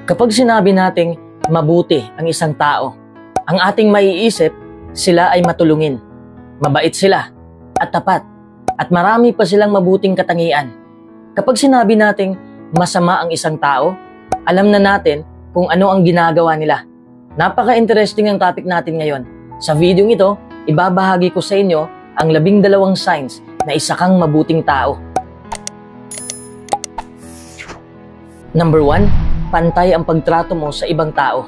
Kapag sinabi nating mabuti ang isang tao, ang ating maiisip, sila ay matulungin, mabait sila, at tapat, at marami pa silang mabuting katangian. Kapag sinabi nating masama ang isang tao, alam na natin kung ano ang ginagawa nila. Napaka-interesting ang topic natin ngayon. Sa video ito, ibabahagi ko sa inyo ang 12 signs na isa kang mabuting tao. Number 1, pantay ang pagtrato mo sa ibang tao.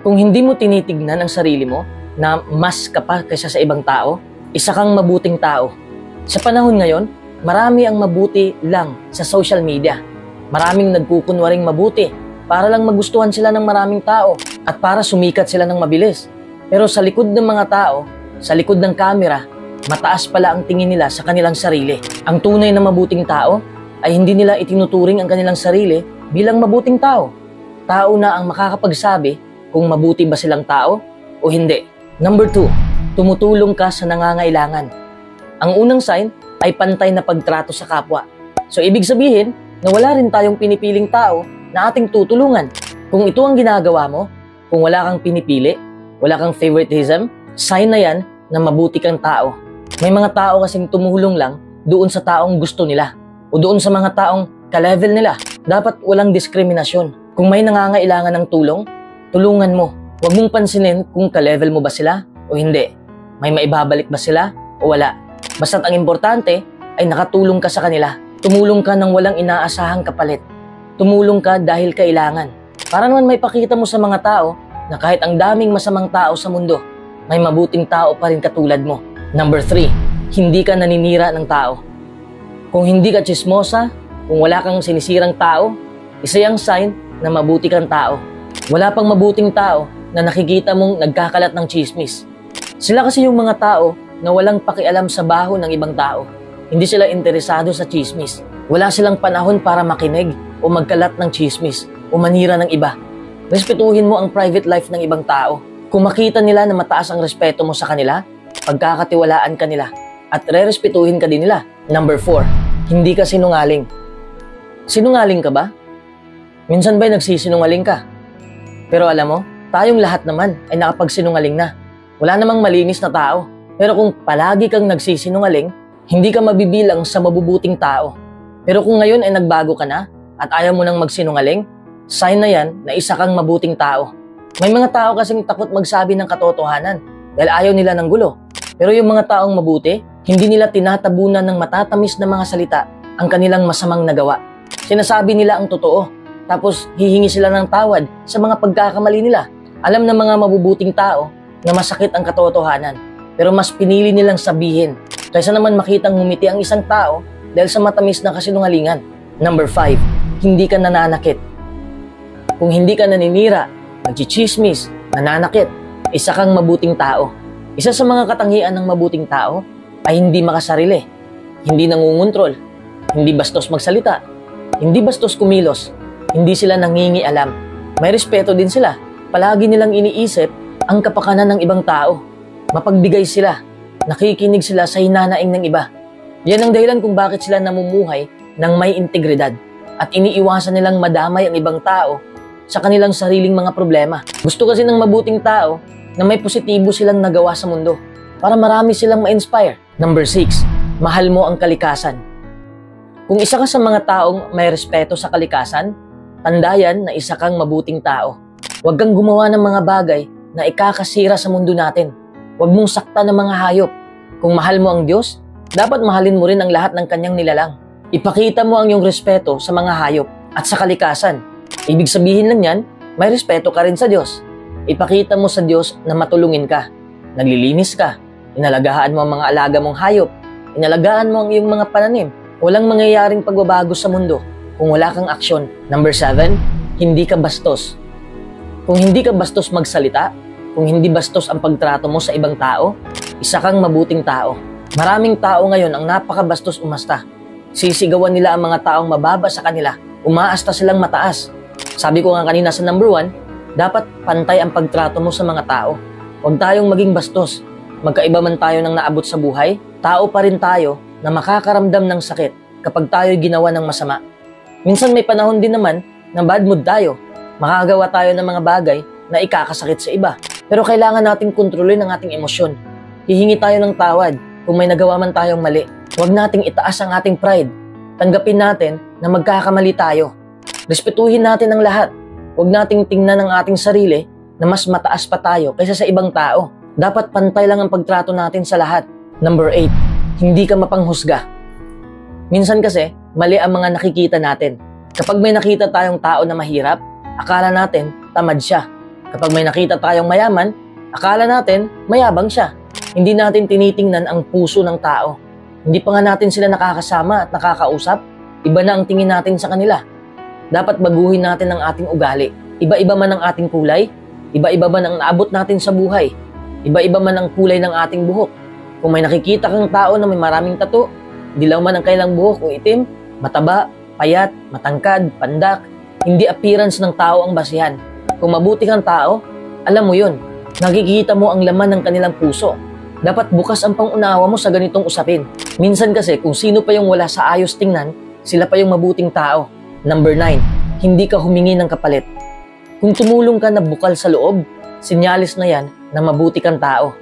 Kung hindi mo tinitignan ang sarili mo na mas ka pa kaysa sa ibang tao, isa kang mabuting tao. Sa panahon ngayon, marami ang mabuti lang sa social media. Maraming nagkukunwaring mabuti para lang magustuhan sila ng maraming tao at para sumikat sila ng mabilis. Pero sa likod ng mga tao, sa likod ng camera, mataas pala ang tingin nila sa kanilang sarili. Ang tunay na mabuting tao ay hindi nila itinuturing ang kanilang sarili bilang mabuting tao. Tao na ang makakapagsabi kung mabuti ba silang tao o hindi. Number 2, tumutulong ka sa nangangailangan. Ang unang sign ay pantay na pagtrato sa kapwa. So ibig sabihin na wala rin tayong pinipiling tao na ating tutulungan. Kung ito ang ginagawa mo, kung wala kang pinipili, wala kang favoritism, sign na yan na mabuti kang tao. May mga tao kasing tumulong lang doon sa taong gusto nila o doon sa mga taong ka-level nila. Dapat walang diskriminasyon. Kung may nangangailangan ng tulong, tulungan mo. Huwag mong pansinin kung ka-level mo ba sila o hindi. May maibabalik ba sila o wala. Basta't ang importante ay nakatulong ka sa kanila. Tumulong ka ng walang inaasahang kapalit. Tumulong ka dahil kailangan. Para naman may pakita mo sa mga tao na kahit ang daming masamang tao sa mundo, may mabuting tao pa rin katulad mo. Number 3, hindi ka naninira ng tao. Kung hindi ka tsismosa, kung wala kang sinisirang tao, isa yung sign na mabuti kang tao. Wala pang mabuting tao na nakikita mong nagkakalat ng chismis. Sila kasi yung mga tao na walang pakialam sa baho ng ibang tao. Hindi sila interesado sa chismis. Wala silang panahon para makinig o magkalat ng chismis o manira ng iba. Respetuhin mo ang private life ng ibang tao. Kung makita nila na mataas ang respeto mo sa kanila, pagkakatiwalaan ka nila at re-respetuhin ka din nila. Number 4, hindi ka sinungaling. Sinungaling ka ba? Minsan ba'y nagsisinungaling ka? Pero alam mo, tayong lahat naman ay nakapagsinungaling na. Wala namang malinis na tao. Pero kung palagi kang nagsisinungaling, hindi ka mabibilang sa mabubuting tao. Pero kung ngayon ay nagbago ka na at ayaw mo nang magsinungaling, sign na yan na isa kang mabuting tao. May mga tao kasing takot magsabi ng katotohanan dahil ayaw nila ng gulo. Pero yung mga taong mabuti, hindi nila tinatabunan ng matatamis na mga salita ang kanilang masamang nagawa. Sinasabi nila ang totoo, tapos hihingi sila ng tawad sa mga pagkakamali nila. Alam ng mga mabubuting tao na masakit ang katotohanan, pero mas pinili nilang sabihin kaysa naman makitang ngumiti ang isang tao dahil sa matamis na kasinungalingan. Number 5, hindi ka nananakit. Kung hindi ka naninira, nagchichismis, nananakit, isa kang mabuting tao. Isa sa mga katangian ng mabuting tao ay hindi makasarili, hindi nangungontrol, hindi bastos magsalita, hindi bastos kumilos, hindi sila nangingialam. May respeto din sila. Palagi nilang iniisip ang kapakanan ng ibang tao. Mapagbigay sila. Nakikinig sila sa hinanaing ng iba. Yan ang dahilan kung bakit sila namumuhay ng may integridad at iniiwasan nilang madamay ang ibang tao sa kanilang sariling mga problema. Gusto kasi ng mabuting tao na may positibo silang nagawa sa mundo para marami silang ma-inspire. Number 6, mahal mo ang kalikasan. Kung isa ka sa mga taong may respeto sa kalikasan, tanda yan na isa kang mabuting tao. Huwag kang gumawa ng mga bagay na ikakasira sa mundo natin. Huwag mong saktan ng mga hayop. Kung mahal mo ang Diyos, dapat mahalin mo rin ang lahat ng kanyang nilalang. Ipakita mo ang iyong respeto sa mga hayop at sa kalikasan. Ibig sabihin lang yan, may respeto ka rin sa Diyos. Ipakita mo sa Diyos na matulungin ka. Naglilinis ka. Inalagaan mo ang mga alaga mong hayop. Inalagaan mo ang iyong mga pananim. Walang mangyayaring pagbabago sa mundo kung wala kang aksyon. Number 7, hindi ka bastos. Kung hindi ka bastos magsalita, kung hindi bastos ang pagtrato mo sa ibang tao, isa kang mabuting tao. Maraming tao ngayon ang napakabastos umasta. Sisigawan nila ang mga taong mababa sa kanila. Umaasta silang mataas. Sabi ko nga kanina sa number 1, dapat pantay ang pagtrato mo sa mga tao. Huwag tayong maging bastos. Magkaiba man tayo ng naabot sa buhay, tao pa rin tayo na makakaramdam ng sakit kapag tayo ginawa ng masama. Minsan may panahon din naman na bad mood tayo. Makakagawa tayo ng mga bagay na ikakasakit sa iba. Pero kailangan nating kontrolin ang ating emosyon. Hihingi tayo ng tawad kung may nagawa man tayong mali. Huwag nating itaas ang ating pride. Tanggapin natin na magkakamali tayo. Respetuhin natin ang lahat. Huwag nating tingnan ang ating sarili na mas mataas pa tayo kaysa sa ibang tao. Dapat pantay lang ang pagtrato natin sa lahat. Number 8, hindi ka mapanghusga. Minsan kasi, mali ang mga nakikita natin. Kapag may nakita tayong tao na mahirap, akala natin tamad siya. Kapag may nakita tayong mayaman, akala natin mayabang siya. Hindi natin tinitingnan ang puso ng tao. Hindi pa nga natin sila nakakasama at nakakausap, iba na ang tingin natin sa kanila. Dapat baguhin natin ang ating ugali. Iba-iba man ang ating kulay, iba-iba man ang naabot natin sa buhay, iba-iba man ang kulay ng ating buhok. Kung may nakikita kang tao na may maraming tattoo, dilaw man ang kailang buhok o itim, mataba, payat, matangkad, pandak, hindi appearance ng tao ang basihan. Kung mabuti kang tao, alam mo yun, nakikita mo ang laman ng kanilang puso. Dapat bukas ang pangunawa mo sa ganitong usapin. Minsan kasi kung sino pa yung wala sa ayos tingnan, sila pa yung mabuting tao. Number 9, hindi ka humingi ng kapalit. Kung tumulong ka na bukal sa loob, sinyalis na yan na mabuti kang tao.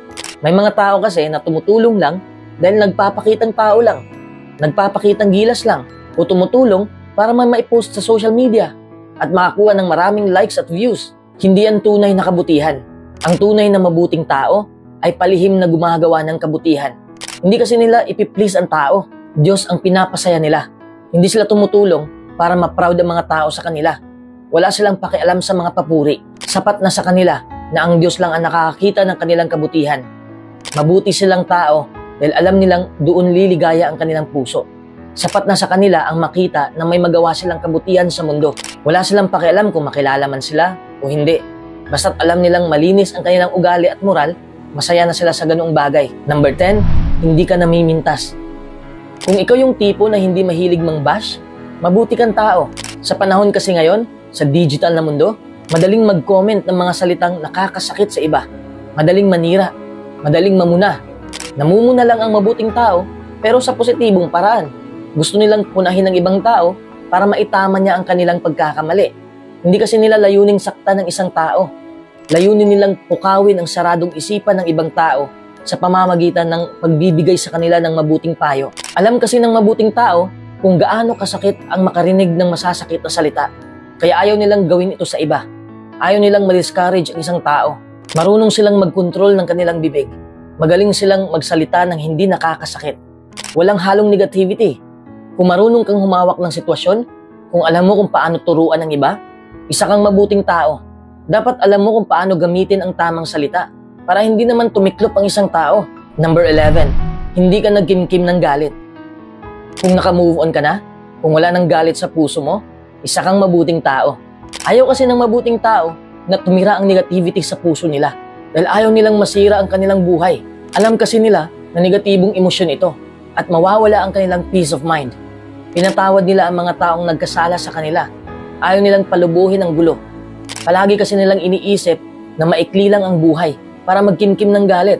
May mga tao kasi na tumutulong lang dahil nagpapakitang tao lang, nagpapakitang gilas lang, o tumutulong para may maipost sa social media at makakuha ng maraming likes at views. Hindi yan tunay na kabutihan. Ang tunay na mabuting tao ay palihim na gumagawa ng kabutihan. Hindi kasi nila ipiplease ang tao. Diyos ang pinapasaya nila. Hindi sila tumutulong para ma-proud ang mga tao sa kanila. Wala silang pakialam sa mga papuri. Sapat na sa kanila na ang Diyos lang ang nakakakita ng kanilang kabutihan. Mabuti silang tao dahil alam nilang doon liligaya ang kanilang puso. Sapat na sa kanila ang makita na may magawa silang kabutihan sa mundo. Wala silang pakialam kung makilala man sila o hindi. Basta't alam nilang malinis ang kanilang ugali at moral, masaya na sila sa ganoong bagay. Number 10, hindi ka namimintas. Kung ikaw yung tipo na hindi mahilig mang-bash, mabuti kang tao. Sa panahon kasi ngayon, sa digital na mundo, madaling mag-comment ng mga salitang nakakasakit sa iba. Madaling manira, madaling mamuna. Namumuna lang ang mabuting tao, pero sa positibong paraan. Gusto nilang punahin ng ibang tao para maitama niya ang kanilang pagkakamali. Hindi kasi nila layuning sakta ng isang tao. Layunin nilang pukawin ang saradong isipan ng ibang tao sa pamamagitan ng pagbibigay sa kanila ng mabuting payo. Alam kasi ng mabuting tao kung gaano kasakit ang makarinig ng masasakit na salita. Kaya ayaw nilang gawin ito sa iba. Ayaw nilang ma-discourage ang isang tao. Marunong silang mag-control ng kanilang bibig. Magaling silang magsalita ng hindi nakakasakit. Walang halong negativity. Kung marunong kang humawak ng sitwasyon, kung alam mo kung paano turuan ng iba, isa kang mabuting tao. Dapat alam mo kung paano gamitin ang tamang salita para hindi naman tumiklop ang isang tao. Number 11, hindi ka nagkimkim ng galit. Kung naka-move on ka na, kung wala ng galit sa puso mo, isa kang mabuting tao. Ayaw kasi ng mabuting tao na tumira ang negativity sa puso nila dahil ayaw nilang masira ang kanilang buhay. Alam kasi nila na negatibong emosyon ito at mawawala ang kanilang peace of mind. Pinatawad nila ang mga taong nagkasala sa kanila. Ayaw nilang palubuhin ang gulo. Palagi kasi nilang iniisip na maikli lang ang buhay para magkimkim ng galit.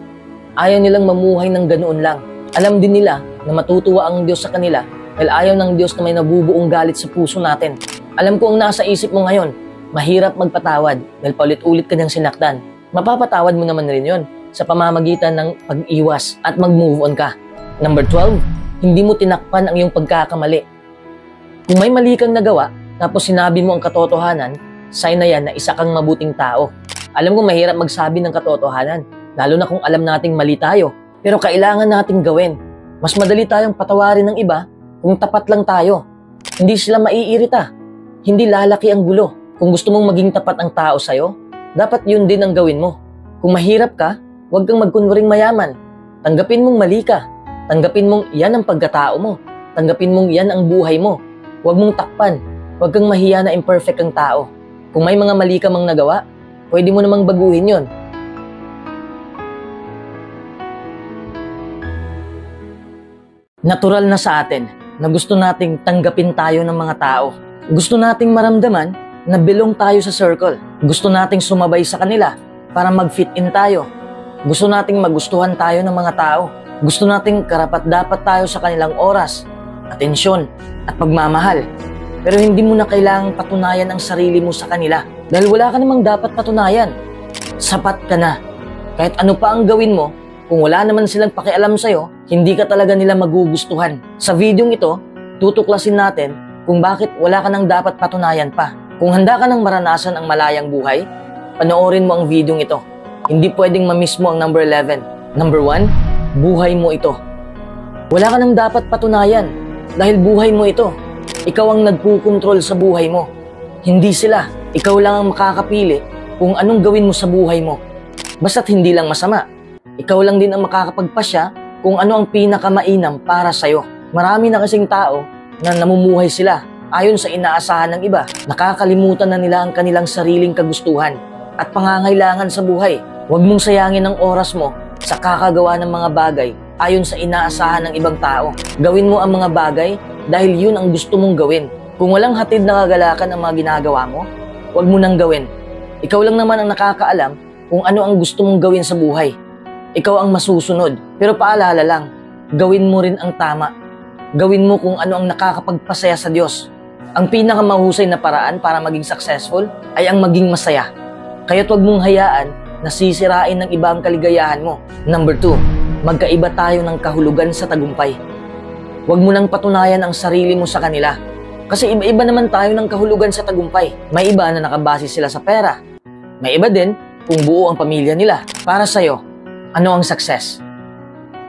Ayaw nilang mamuhay ng ganoon lang. Alam din nila na matutuwa ang Diyos sa kanila dahil ayaw ng Diyos na may nabubuong galit sa puso natin. Alam ko ang nasa isip mo ngayon, mahirap magpatawad dahil paulit-ulit ka niyang sinaktan. Mapapatawad mo naman rin yon sa pamamagitan ng pag-iwas at mag-move on ka. Number 12, hindi mo tinakpan ang iyong pagkakamali. Kung may mali kang nagawa, tapos sinabi mo ang katotohanan, sign na yan na isa kang mabuting tao. Alam ko mahirap magsabi ng katotohanan, lalo na kung alam nating mali tayo. Pero kailangan nating gawin. Mas madali tayong patawarin ng iba kung tapat lang tayo. Hindi sila maiirita. Hindi lalaki ang gulo. Kung gusto mong maging tapat ang tao sa'yo, dapat yun din ang gawin mo. Kung mahirap ka, huwag kang magkunwaring mayaman. Tanggapin mong mali ka. Tanggapin mong yan ang pagkatao mo. Tanggapin mong yan ang buhay mo. Huwag mong takpan. Huwag kang mahiya na imperfect kang tao. Kung may mga mali ka mang nagawa, pwede mo namang baguhin yon. Natural na sa atin na gusto nating tanggapin tayo ng mga tao. Gusto nating maramdaman na belong tayo sa circle. Gusto nating sumabay sa kanila para mag-fit in tayo. Gusto nating magustuhan tayo ng mga tao. Gusto nating karapat-dapat tayo sa kanilang oras, atensyon, at pagmamahal. Pero hindi mo na kailangang patunayan ang sarili mo sa kanila. Dahil wala ka namang dapat patunayan. Sapat ka na. Kahit ano pa ang gawin mo, kung wala naman silang pakialam sa'yo, hindi ka talaga nila magugustuhan. Sa videong ito, tutuklasin natin kung bakit wala ka nang dapat patunayan pa. Kung handa ka nang maranasan ang malayang buhay, panoorin mo ang videong ito. Hindi pwedeng ma-miss mo ang number 11. Number 1, buhay mo ito. Wala ka nang dapat patunayan dahil buhay mo ito. Ikaw ang nagkukontrol sa buhay mo. Hindi sila. Ikaw lang ang makakapili kung anong gawin mo sa buhay mo. Basta't hindi lang masama. Ikaw lang din ang makakapagpasya kung ano ang pinakamainam para sa'yo. Marami na kasing tao na namumuhay sila ayon sa inaasahan ng iba. Nakakalimutan na nila ang kanilang sariling kagustuhan at pangangailangan sa buhay. Huwag mong sayangin ang oras mo sa kakagawa ng mga bagay ayon sa inaasahan ng ibang tao. Gawin mo ang mga bagay dahil yun ang gusto mong gawin. Kung walang hatid na kagalakan ang mga ginagawa mo, huwag mo nang gawin. Ikaw lang naman ang nakakaalam kung ano ang gusto mong gawin sa buhay. Ikaw ang masusunod. Pero paalala lang, gawin mo rin ang tama. Gawin mo kung ano ang nakakapagpasaya sa Diyos. Ang pinakamahusay na paraan para maging successful ay ang maging masaya. Kaya't huwag mong hayaan na sisirain ng iba ang kaligayahan mo. Number 2, magkaiba tayo ng kahulugan sa tagumpay. Huwag mo nang patunayan ang sarili mo sa kanila. Kasi iba-iba naman tayo ng kahulugan sa tagumpay. May iba na nakabase sila sa pera. May iba din kung buo ang pamilya nila. Para sa'yo, ano ang success?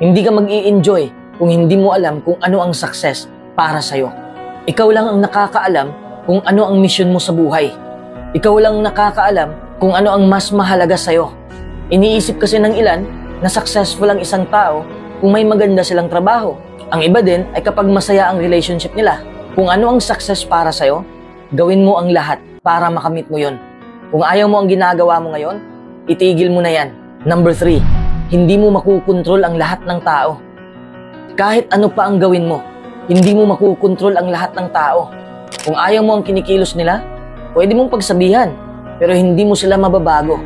Hindi ka mag-i-enjoy kung hindi mo alam kung ano ang success para sa'yo. Ikaw lang ang nakakaalam kung ano ang mission mo sa buhay. Ikaw lang ang nakakaalam kung ano ang mas mahalaga sa'yo. Iniisip kasi ng ilan na successful ang isang tao kung may maganda silang trabaho. Ang iba din ay kapag masaya ang relationship nila. Kung ano ang success para sa'yo, gawin mo ang lahat para makamit mo yon. Kung ayaw mo ang ginagawa mo ngayon, itigil mo na yan. Number 3, hindi mo makukontrol ang lahat ng tao. Kahit ano pa ang gawin mo, hindi mo makukontrol ang lahat ng tao. Kung ayaw mo ang kinikilos nila, pwede mong pagsabihan, pero hindi mo sila mababago.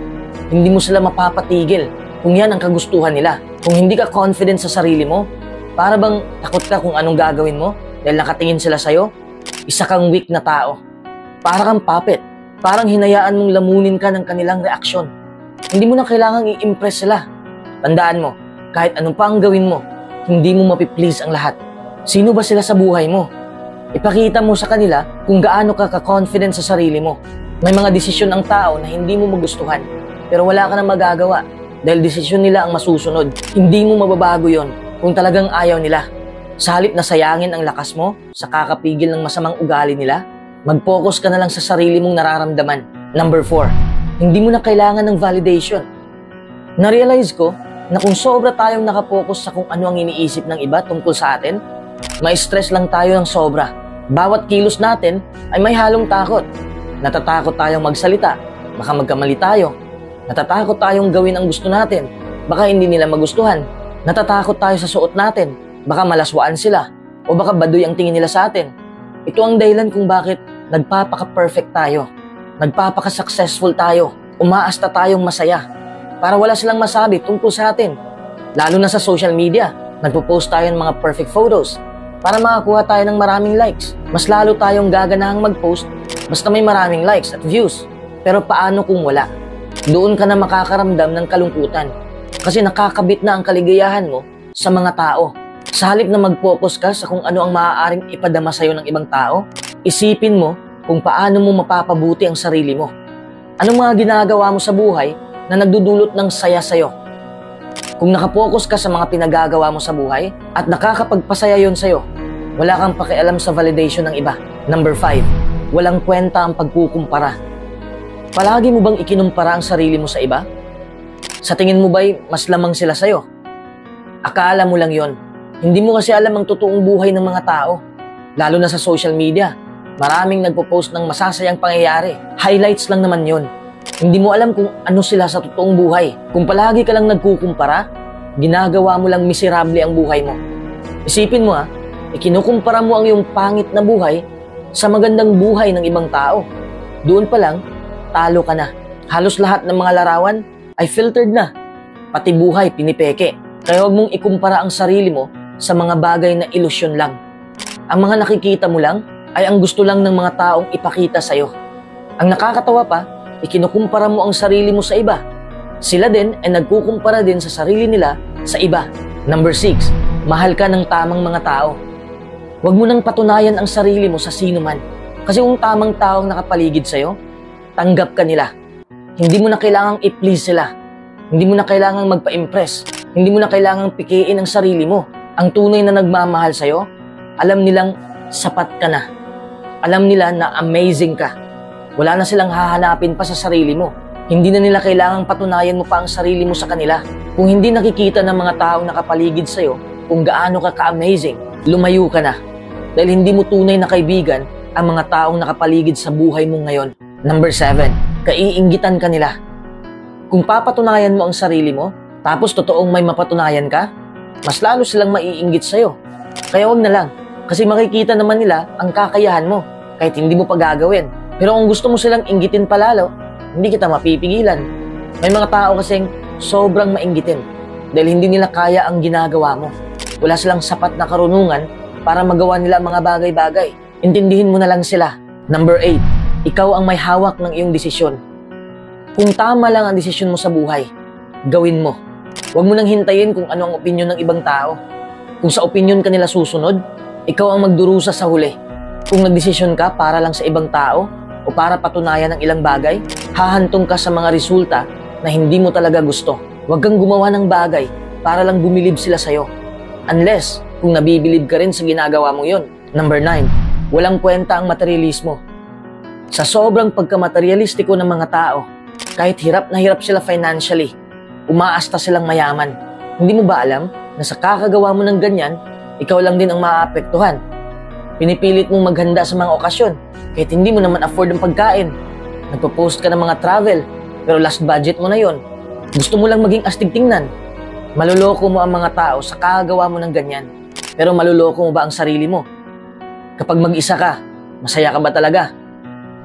Hindi mo sila mapapatigil kung yan ang kagustuhan nila. Kung hindi ka confident sa sarili mo, para bang takot ka kung anong gagawin mo dahil nakatingin sila sa'yo, isa kang weak na tao. Para kang puppet. Parang hinayaan mong lamunin ka ng kanilang reaksyon. Hindi mo na kailangang i-impress sila. Tandaan mo, kahit anong pa ang gawin mo, hindi mo mapiplease ang lahat. Sino ba sila sa buhay mo? Ipakita mo sa kanila kung gaano ka ka-confident sa sarili mo. May mga desisyon ang tao na hindi mo magustuhan, pero wala ka nang magagawa dahil desisyon nila ang masusunod. Hindi mo mababago yon kung talagang ayaw nila. Sa halip na sayangin ang lakas mo sa kakapigil ng masamang ugali nila, mag-focus ka na lang sa sarili mong nararamdaman. Number 4, hindi mo na kailangan ng validation. Na-realize ko na kung sobra tayong nakapokus sa kung ano ang iniisip ng iba tungkol sa atin, ma-stress lang tayo ng sobra. Bawat kilos natin ay may halong takot. Natatakot tayong magsalita, baka magkamali tayo. Natatakot tayong gawin ang gusto natin, baka hindi nila magustuhan. Natatakot tayo sa suot natin, baka malaswaan sila, o baka baduy ang tingin nila sa atin. Ito ang dahilan kung bakit nagpapaka-perfect tayo, nagpapaka-successful tayo, umaasta tayong masaya, para wala silang masabi tungkol sa atin. Lalo na sa social media, nagpo-post tayo ng mga perfect photos para makakuha tayo ng maraming likes. Mas lalo tayong gaganahang mag-post basta may maraming likes at views. Pero paano kung wala? Doon ka na makakaramdam ng kalungkutan kasi nakakabit na ang kaligayahan mo sa mga tao. Sa halip na mag-focus ka sa kung ano ang maaaring ipadama sa'yo ng ibang tao, isipin mo kung paano mo mapapabuti ang sarili mo. Anong mga ginagawa mo sa buhay na nagdudulot ng saya sa'yo? Kung nakapokus ka sa mga pinagagawa mo sa buhay at nakakapagpasaya yon sa'yo, wala kang pakialam sa validation ng iba. Number 5, walang kwenta ang pagkukumpara. Palagi mo bang ikinumpara ang sarili mo sa iba? Sa tingin mo ba'y mas lamang sila sa'yo? Akala mo lang yon. Hindi mo kasi alam ang totoong buhay ng mga tao. Lalo na sa social media, maraming nagpo-post ng masasayang pangyayari. Highlights lang naman yon. Hindi mo alam kung ano sila sa totoong buhay. Kung palagi ka lang nagkukumpara, ginagawa mo lang miserable ang buhay mo. Isipin mo ikinukumpara mo ang iyong pangit na buhay sa magandang buhay ng ibang tao. Doon pa lang, talo ka na. Halos lahat ng mga larawan ay filtered na. Pati buhay pinipeke. Kaya huwag mong ikumpara ang sarili mo sa mga bagay na ilusyon lang. Ang mga nakikita mo lang ay ang gusto lang ng mga taong ipakita sa'yo. Ang nakakatawa pa, ikinukumpara mo ang sarili mo sa iba. Sila din ay nagkukumpara din sa sarili nila sa iba. Number 6, mahal ka ng tamang mga tao. Huwag mo nang patunayan ang sarili mo sa sino man. Kasi kung tamang taong nakapaligid sa'yo, tanggap ka nila. Hindi mo na kailangang i-please sila. Hindi mo na kailangang magpa-impress. Hindi mo na kailangang pikiin ang sarili mo. Ang tunay na nagmamahal sa'yo, alam nilang sapat ka na. Alam nila na amazing ka. Wala na silang hahanapin pa sa sarili mo. Hindi na nila kailangang patunayan mo pa ang sarili mo sa kanila. Kung hindi nakikita ng mga taong nakapaligid sa'yo kung gaano ka ka-amazing, lumayo ka na. Dahil hindi mo tunay na kaibigan ang mga taong nakapaligid sa buhay mo ngayon. Number 7, kaiinggitan ka nila. Kung papatunayan mo ang sarili mo, tapos totoong may mapatunayan ka, mas lalo silang maiinggit sa'yo. Kaya huwag na lang, kasi makikita naman nila ang kakayahan mo, kahit hindi mo pa gagawin. Pero kung gusto mo silang inggitin palalo, hindi kita mapipigilan. May mga tao kasing sobrang mainggitin, dahil hindi nila kaya ang ginagawa mo. Wala silang sapat na karunungan para magawa nila ang mga bagay-bagay. Intindihin mo na lang sila. Number 8, ikaw ang may hawak ng iyong desisyon. Kung tama lang ang desisyon mo sa buhay, gawin mo. Huwag mo nang hintayin kung ano ang opinyon ng ibang tao. Kung sa opinyon ka nila susunod, ikaw ang magdurusa sa huli. Kung nagdesisyon ka para lang sa ibang tao o para patunayan ng ilang bagay, hahantong ka sa mga resulta na hindi mo talaga gusto. Huwag kang gumawa ng bagay para lang bumilib sila sa'yo. Unless kung nabibilib ka rin sa ginagawa mo yon. Number 9, walang kwenta ang materialismo. Sa sobrang pagkamaterialistiko ng mga tao, kahit hirap na hirap sila financially, umaasta silang mayaman. Hindi mo ba alam na sa kakagawa mo ng ganyan, ikaw lang din ang maaapektuhan? Pinipilit mong maghanda sa mga okasyon, kahit hindi mo naman afford ang pagkain. Nagpo-post ka ng mga travel, pero last budget mo na yon. Gusto mo lang maging astig tingnan. Maluloko mo ang mga tao sa kakagawa mo ng ganyan, pero maluloko mo ba ang sarili mo? Kapag mag-isa ka, masaya ka ba talaga?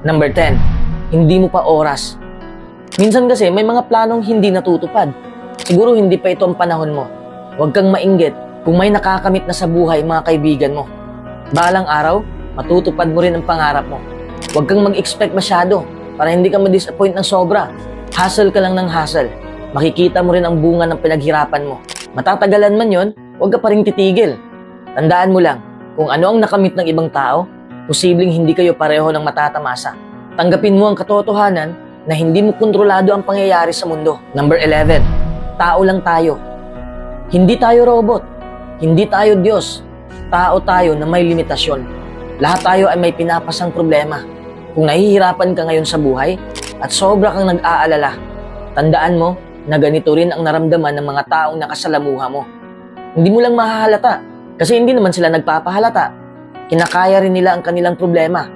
Number 10, hindi mo pa oras. Minsan kasi may mga planong hindi natutupad. Siguro hindi pa ito ang panahon mo. Huwag kang mainggit kung may nakakamit na sa buhay mga kaibigan mo. Balang araw, matutupad mo rin ang pangarap mo. Huwag kang mag-expect masyado para hindi ka ma-disappoint ng sobra. Hustle ka lang ng hustle. Makikita mo rin ang bunga ng pinaghirapan mo. Matatagalan man yon, huwag ka pa rin titigil. Tandaan mo lang, kung ano ang nakamit ng ibang tao, posibleng hindi kayo pareho ng matatamasa. Tanggapin mo ang katotohanan na hindi mo kontrolado ang pangyayari sa mundo. Number 11, tao lang tayo. Hindi tayo robot. Hindi tayo Diyos. Tao tayo na may limitasyon. Lahat tayo ay may pinapasang problema. Kung nahihirapan ka ngayon sa buhay at sobra kang nag-aalala, tandaan mo na ganito rin ang naramdaman ng mga taong nakasalamuha mo. Hindi mo lang mahahalata kasi hindi naman sila nagpapahalata. Kinakaya rin nila ang kanilang problema.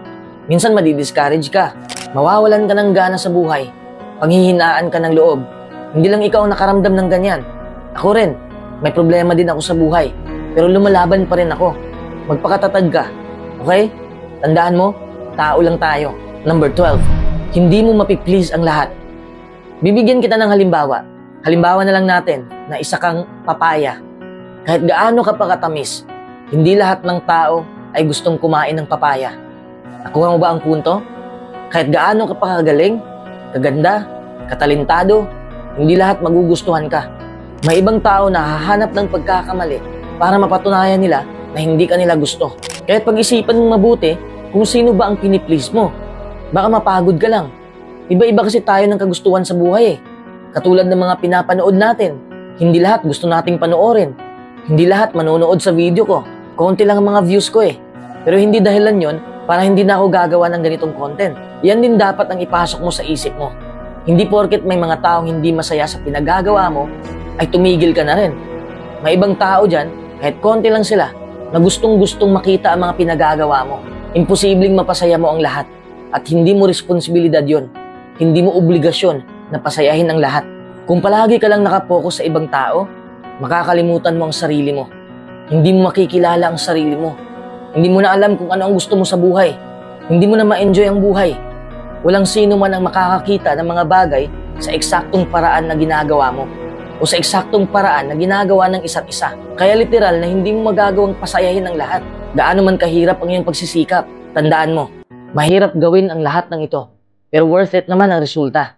Minsan madi-discourage ka. Mawawalan ka ng gana sa buhay. Panghihinaan ka ng loob. Hindi lang ikaw ang nakaramdam ng ganyan. Ako rin. May problema din ako sa buhay. Pero lumalaban pa rin ako. Magpakatatag ka. Okay? Tandaan mo, tao lang tayo. Number 12, hindi mo mapiplease ang lahat. Bibigyan kita ng halimbawa. Halimbawa na lang natin na isa kang papaya. Kahit gaano ka pa katamis, hindi lahat ng tao ay gustong kumain ng papaya. Nakuha mo ba ang punto? Kahit gaano ka pa kagaling, kaganda, katalentado, hindi lahat magugustuhan ka. May ibang tao na hahanap ng pagkakamali para mapatunayan nila na hindi ka nila gusto. Kaya't pag-isipan mong mabuti kung sino ba ang piniplease mo. Baka mapagod ka lang. Iba-iba kasi tayo ng kagustuhan sa buhay eh. Katulad ng mga pinapanood natin, hindi lahat gusto nating panoorin. Hindi lahat manonood sa video ko. Konti lang ang mga views ko eh. Pero hindi dahilan yon para hindi na ako gagawa ng ganitong content. Yan din dapat ang ipasok mo sa isip mo. Hindi porket may mga taong hindi masaya sa pinagagawa mo, ay tumigil ka na rin. May ibang tao dyan, kahit konti lang sila, na gustong-gustong makita ang mga pinagagawa mo. Imposibleng mapasaya mo ang lahat. At hindi mo responsibilidad yon. Hindi mo obligasyon na pasayahin ang lahat. Kung palagi ka lang nakapokus sa ibang tao, makakalimutan mo ang sarili mo. Hindi mo makikilala ang sarili mo. Hindi mo na alam kung ano ang gusto mo sa buhay. Hindi mo na ma-enjoy ang buhay. Walang sino man ang makakakita ng mga bagay sa eksaktong paraan na ginagawa mo o sa eksaktong paraan na ginagawa ng isa't isa. Kaya literal na hindi mo magagawang pasayahin ang lahat. Gaano man kahirap ang iyong pagsisikap, tandaan mo, mahirap gawin ang lahat ng ito pero worth it naman ang resulta.